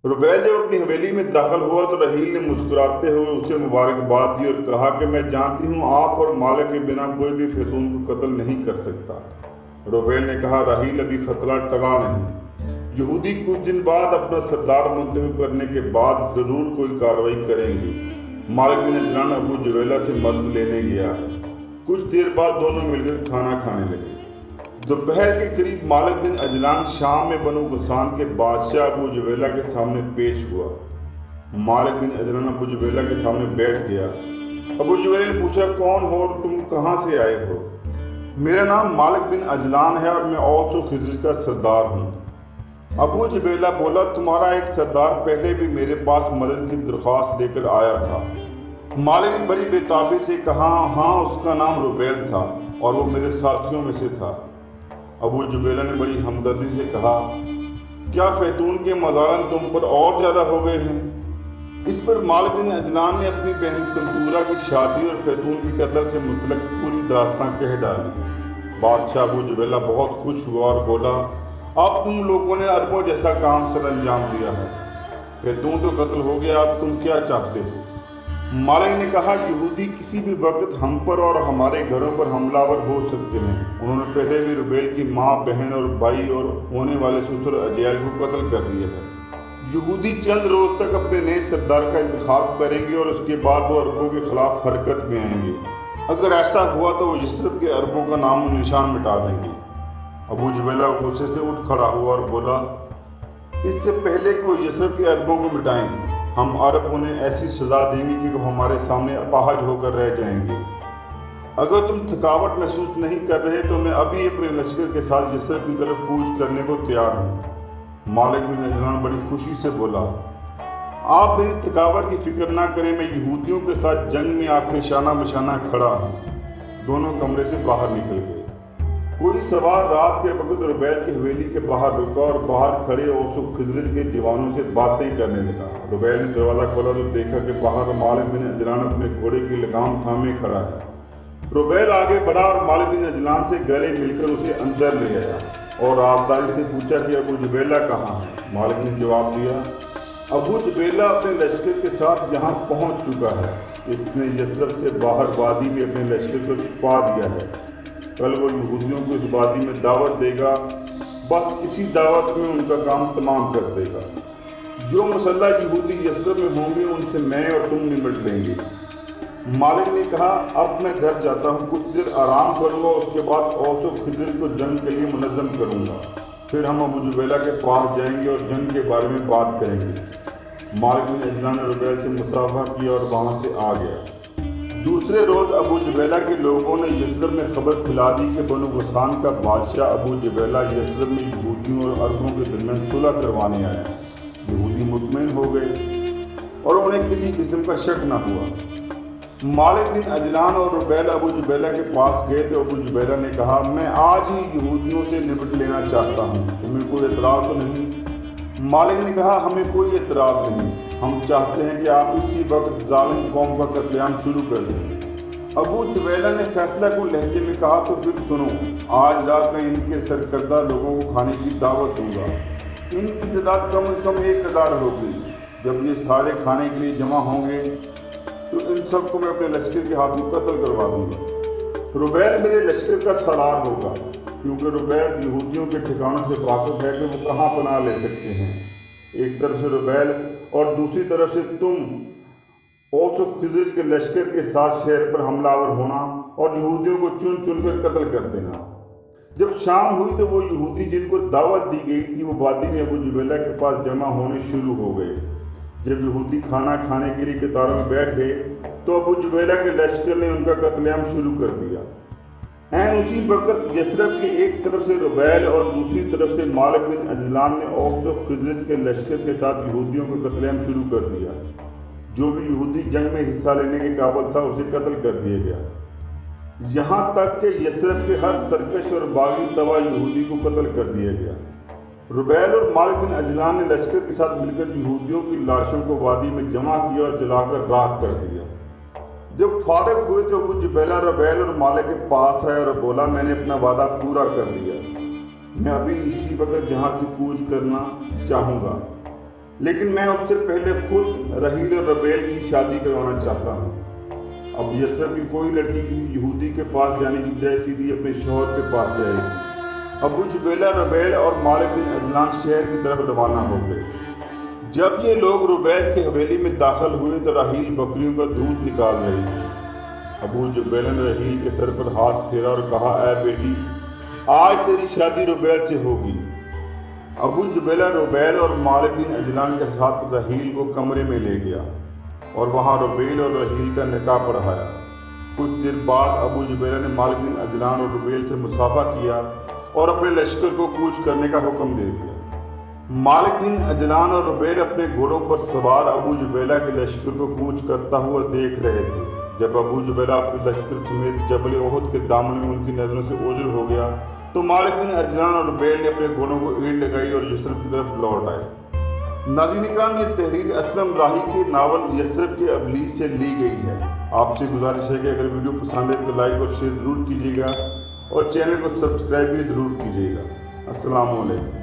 रुबैल जब अपनी हवेली में दाखिल हुआ तो रहील ने मुस्कुराते हुए उसे मुबारकबाद दी और कहा कि मैं जानती हूँ आप और मालिक के बिना कोई भी फैतून को कत्ल नहीं कर सकता। रुबैल ने कहा, रहील अभी खतरा टला नहीं। यहूदी कुछ दिन बाद अपना सरदार मुंतखब करने के बाद जरूर कोई कार्रवाई करेंगे। मालिक बिन अजलान अबू जुबैला से मदद लेने गया है। कुछ देर बाद दोनों मिलकर खाना खाने लगे। दोपहर के करीब मालिक बिन अजलान शाम में बनु गसान के बादशाह अबू जुबैला के सामने पेश हुआ। मालिक बिन अजलान अबू जुबैला के सामने बैठ गया। अबू जुबैला ने पूछा, कौन हो और तुम कहाँ से आए हो? मेरा नाम मालिक बिन अजलान है और मैं औस व खिज़र का सरदार हूँ। अबू जुबैला बोला, तुम्हारा एक सरदार पहले भी मेरे पास मदद की दरख्वास्त लेकर आया था। मालिक ने बड़ी बेताबी से कहा, हाँ उसका नाम रुबैल था और वो मेरे साथियों में से था। अबू जुबैला ने बड़ी हमदर्दी से कहा, क्या फैतून के मज़ारम तुम पर और ज़्यादा हो गए हैं? इस पर मालिक बिन अजलान ने अपनी बहन कंतूरा की शादी और फैतून के कत्ल से मुतल्लिक़ पूरी दास्तां कह डाली। बादशाह अबू जुबैला बहुत खुश हुआ और बोला, अब तुम लोगों ने अरबों जैसा काम सर अंजाम दिया है। फैतून तो कत्ल हो गया, अब तुम क्या चाहते हो? मालिक ने कहा, यहूदी किसी भी वक्त हम पर और हमारे घरों पर हमलावर हो सकते हैं। उन्होंने पहले भी रुबैल की माँ, बहन और भाई और होने वाले ससुर अजयाल को कत्ल कर दिया है। यहूदी चंद रोज तक अपने नए सरदार का इंतखाब करेंगे और उसके बाद वो अरबों के खिलाफ हरकत में आएंगे। अगर ऐसा हुआ तो वो यसरब के अरबों का नाम और निशान मिटा देंगे। अबू जुबैला गुस्से से उठ खड़ा हुआ और बोला, इससे पहले कि वो यसरब के अरबों को मिटाएं, हम अरब उन्हें ऐसी सज़ा देंगे कि वो हमारे सामने अपाहज होकर रह जाएंगे। अगर तुम थकावट महसूस नहीं कर रहे तो मैं अभी अपने लश्कर के साथ यसरब की तरफ कूच करने को तैयार हूँ। मालिक बिन अजलान बड़ी खुशी से बोला, आप मेरी थकावट की फिक्र ना करें, मैं यहूदियों के साथ जंग में आपके शाना बशाना खड़ा हूँ। दोनों कमरे से बाहर निकल गए। कोई सवार रात के वक्त रुबैल की हवेली के बाहर रुका और बाहर खड़े औस व खिज़र के जवानों से बातें करने लगा। रुबैल ने दरवाज़ा खोला तो देखा कि बाहर मालिक बिन अजलान अपने घोड़े की लगाम थामे खड़ा है। रुबैल आगे बढ़ा और मालिक बिन अजलान से गले मिलकर उसे अंदर ले आया और राजदारी से पूछा कि अबू जुबैला कहाँ है? मालिक ने जवाब दिया, अबू जुबैला अपने लश्कर के साथ यहाँ पहुँच चुका है। इसने यसरब से बाहर वादी में अपने लश्कर को छुपा दिया है। कल वो यहूदियों को इस वादी में दावत देगा, बस इसी दावत में उनका काम तमाम कर देगा। जो मुसल्लह यहूदी यसरब में होंगे उनसे मैं और तुम निपट लेंगे। मालिक ने कहा, अब मैं घर जाता हूँ, कुछ देर आराम करूँगा, उसके बाद औस व खिज़र को जंग के लिए मुनज़्ज़म करूँगा। फिर हम अबू जुबैला के पास जाएंगे और जंग के बारे में बात करेंगे। मालिक बिन अजलान ने रुबैल से मुसाफा किया और वहाँ से आ गया। दूसरे रोज़ अबू जुबैला के लोगों ने यसरब में खबर फैला दी कि बनु गसान का बादशाह अबू जुबैला यसरब में यहूदियों और अरबों के दरमियान सुलह करवाने आया। यहूदी मुतमईन हो गए और उन्हें किसी किस्म का शक न हुआ। मालिक बिन अजलान और रुबैल अबू जुबैला के पास गए तो अबू जुबैला ने कहा, मैं आज ही यहूदियों से निपट लेना चाहता हूँ, तुम्हें कोई एतराज़ तो नहीं? मालिक ने कहा, हमें कोई एतराज़ नहीं, हम चाहते हैं कि आप इसी वक्त जालिम कौम का कत्लेआम शुरू कर दें। अबू जुबैला ने फैसला कुल लहजे में कहा, तो फिर सुनो, आज रात में इनके सरकर्दा लोगों को खाने की दावत दूंगा। इनकी तादाद कम से कम 1000 होगी। जब ये सारे खाने के लिए जमा होंगे तो इन सबको मैं अपने लश्कर के हाथों कत्ल करवा दूंगा। रुबैल मेरे लश्कर का सलार होगा, क्योंकि रुबैल यहूदियों के ठिकानों से वाकिफ है कि वो कहाँ पनाह ले सकते हैं। एक तरफ से रुबैल और दूसरी तरफ से तुम औस व खिज़र के लश्कर के साथ शहर पर हमलावर होना और यहूदियों को चुन चुन कर कत्ल कर देना। जब शाम हुई तो वो यहूदी जिनको दावत दी गई थी वो वादी में अबू जुबैला के पास जमा होने शुरू हो गए। जब यहूदी खाना खाने के लिए कतारों में बैठ गए तो अबू जुबैला के लश्कर ने उनका कत्लेआम शुरू कर दिया। ऐन उसी वक्त यसरब के एक तरफ से रुबैल और दूसरी तरफ से मालिक बिन अजलान ने औस व खिज़र के लश्कर के साथ यहूदियों का कत्लेआम शुरू कर दिया। जो भी यहूदी जंग में हिस्सा लेने के काबिल था उसे कत्ल कर दिया गया। यहाँ तक कि यसरब के हर सरकश और बागी तवा यहूदी को कत्ल कर दिया गया। रुबैल और मालिक बिन अजलान ने लश्कर के साथ मिलकर यहूदियों की लाशों को वादी में जमा किया और जलाकर राख कर दिया। जब फारिग हुए तो अबू जुबैला रुबैल और मालिक के पास आया और बोला, मैंने अपना वादा पूरा कर दिया, मैं अभी इसी वक्त जहाँ से कूच करना चाहूँगा। लेकिन मैं उससे पहले खुद रहील और रबेल की शादी करवाना चाहता हूँ। अब यसरब की कोई लड़की किसी यहूदी के पास जाने की बजाय सीधी अपने शौहर के पास जाएगी। अबू जुबैला, रबेल और मालिक बिन अजलान शहर की तरफ रवाना हो गए। जब ये लोग रुबैल की हवेली में दाखिल हुए तो राहील बकरियों का दूध निकाल रही थी। अबू जुबैला ने राहील के सर पर हाथ फेरा और कहा, ऐ बेटी, आज तेरी शादी रुबैल से होगी। अबू जुबैला रुबैल और मालिक बिन अजलान के साथ राहील को कमरे में ले गया और वहाँ रुबैल और राहील का निकाह पढ़ाया। कुछ देर बाद अबू जुबैला ने मालिक बिन अजलान और रुबैल से मुसाफा किया और अपने लश्कर को कूच करने का हुक्म दे दिया। मालिक बिन अजलान और रुबैल अपने घोड़ों पर सवार अबू जुबैला के लश्कर को कूच करता हुआ देख रहे थे। जब अबू जुबैला अपने लश्कर समेत जबल ओहद के दामन में उनकी नज़रों से ओझल हो गया तो मालिक बिन अजलान और रुबैल ने अपने घोड़ों को ईंट लगाई और यसरब की तरफ लौट आए। नाज़रीन इकराम, ये तहरीर असलम राही के नावल यसरब के अबलीस से ली गई है। आपसे गुजारिश है कि अगर वीडियो पसंद है तो लाइक और शेयर ज़रूर कीजिएगा और चैनल को सब्सक्राइब भी ज़रूर कीजिएगा। अस्सलाम वालेकुम।